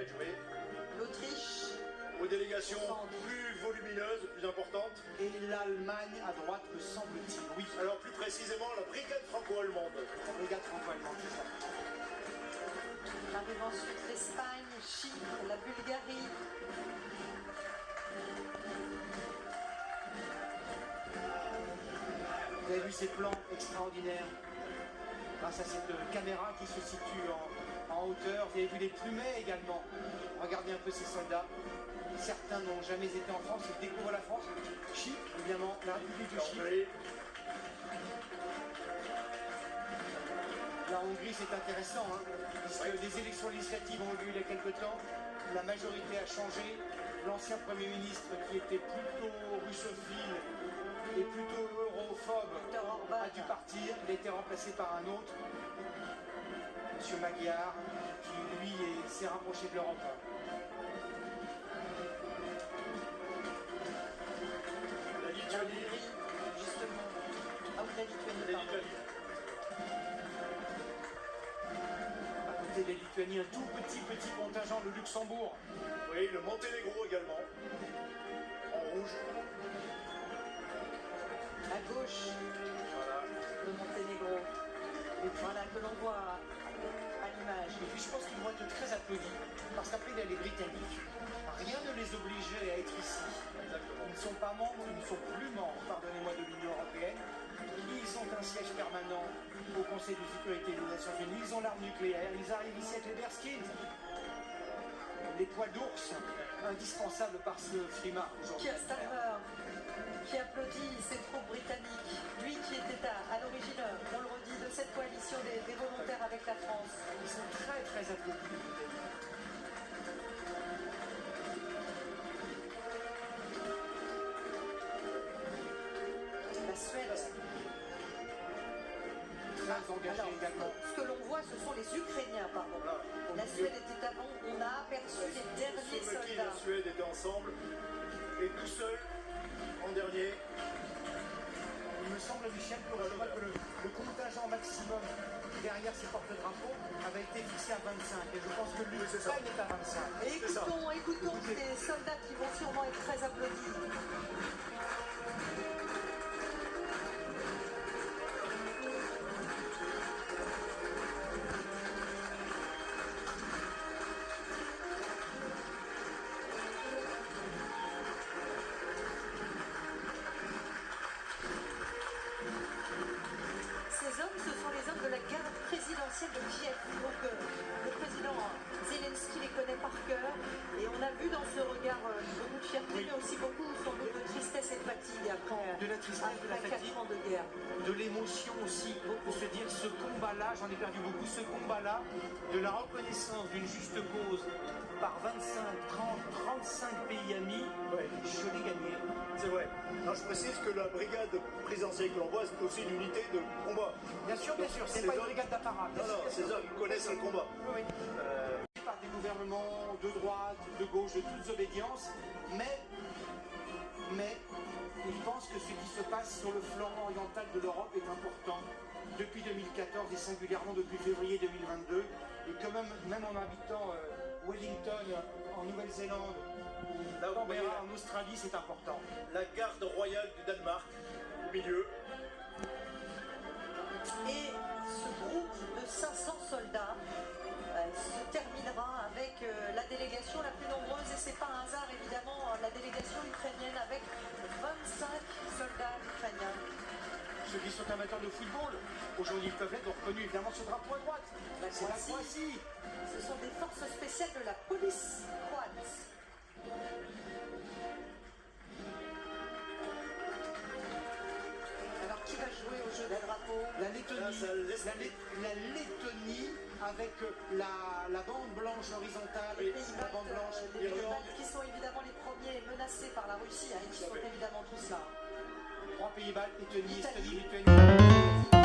Norvège, oui. L'Autriche. Aux délégations plus volumineuses, plus importantes. Et l'Allemagne à droite, me semble-t-il, oui. Alors plus précisément, la brigade franco-allemande. La brigade franco-allemande, c'est ça. Arrive ensuite l'Espagne, Chypre, la Bulgarie. Vous avez vu ces plans extraordinaires grâce à cette caméra qui se situe en hauteur. Vous avez vu les plumets également. Regardez un peu ces soldats. Certains n'ont jamais été en France, ils découvrent la France. Chypre, évidemment, la République de Chypre. La Hongrie, c'est intéressant, hein, puisque des élections législatives ont eu lieu il y a quelque temps. La majorité a changé. L'ancien Premier ministre, qui était plutôt russophile et plutôt europhobe, a dû partir. Il a été remplacé par un autre, M. Magyar, qui lui s'est rapproché de l'Europe. La Lituanie, justement. Ah oui, la Lituanie, pardon. À côté de la Lituanie, un tout petit contingent, le Luxembourg. oui, le Monténégro également, en rouge. À gauche, Voilà. le Monténégro. Et voilà, que l'on voit à l'image. Et puis je pense qu'ils vont être très applaudis, parce qu'après il y a les Britanniques. Rien ne les obligeait à être ici. Exactement. Ils ne sont pas membres, ils ne sont plus membres, pardonnez-moi, de l'Union européenne. Ils ont un siège permanent au Conseil de sécurité des Nations Unies. Ils ont l'arme nucléaire. Ils arrivent ici avec les bearskins, les poils d'ours, indispensables par ce climat aujourd'hui. Keir Starmer, qui applaudit ces troupes britanniques. Lui qui était à l'origine, on le redit, de cette coalition des volontaires avec la France. Ils sont très applaudis. La Suède. Très engagés Alors, également. ce que l'on voit, ce sont les Ukrainiens, pardon. Voilà. La Suède était avant, on a aperçu les derniers Slovaquie et la soldats. Suède étaient ensemble. Et tout seul, en dernier, Il me semble, Michel, que le contingent maximum derrière ces porte-drapeaux avait été fixé à 25. Et je pense que l'Ukraine est à 25. Et C'est ça. écoutons ces soldats qui vont sûrement être très applaudis. Ces hommes, ce sont les hommes de la garde présidentielle de Kiev. Donc le président Zelensky les connaît par cœur. Et on a vu dans ce regard beaucoup de fierté, mais aussi beaucoup sans doute de tristesse et de fatigue après, De la tristesse, de la après 4 fatigue. ans de guerre. De l'émotion aussi, de se dire ce combat-là, j'en ai perdu beaucoup, ce combat-là, de la reconnaissance d'une juste cause par 25, 30, 35 pays amis, je l'ai gagné. c'est vrai. Alors, je précise que la brigade présidentielle que l'on voit, c'est aussi une unité de combat. Bien sûr, c'est Ces pas une hommes- brigade d'apparat. Non, non, ces hommes connaissent le combat. Oui. Par des gouvernements de droite, de gauche, de toutes obédiences, mais il pense que ce qui se passe sur le flanc oriental de l'Europe est important depuis 2014 et singulièrement depuis février 2022, et que même en habitant Wellington en Nouvelle-Zélande ou Là, vous voyez Canberra en Australie, c'est important. la garde royale du Danemark, au milieu. Et ce groupe de 500 soldats se terminera avec la délégation la plus nombreuse, et c'est pas un hasard évidemment, la délégation ukrainienne avec 25 soldats ukrainiens. Ceux qui sont amateurs de football, aujourd'hui peuvent être reconnus évidemment ce drapeau à droite. C'est la Croatie. Ce sont des forces spéciales de la police croate. Alors qui va jouer au jeu des drapeaux? La Lettonie, la Lettonie avec la bande blanche horizontale, Les pays la bande blanche, les pays l'Irlande, baltes qui sont évidemment les premiers menacés par la Russie, hein, ils sont évidemment tous là. 3 pays baltes, Lettonie, Italie. Estonie, Lituanie.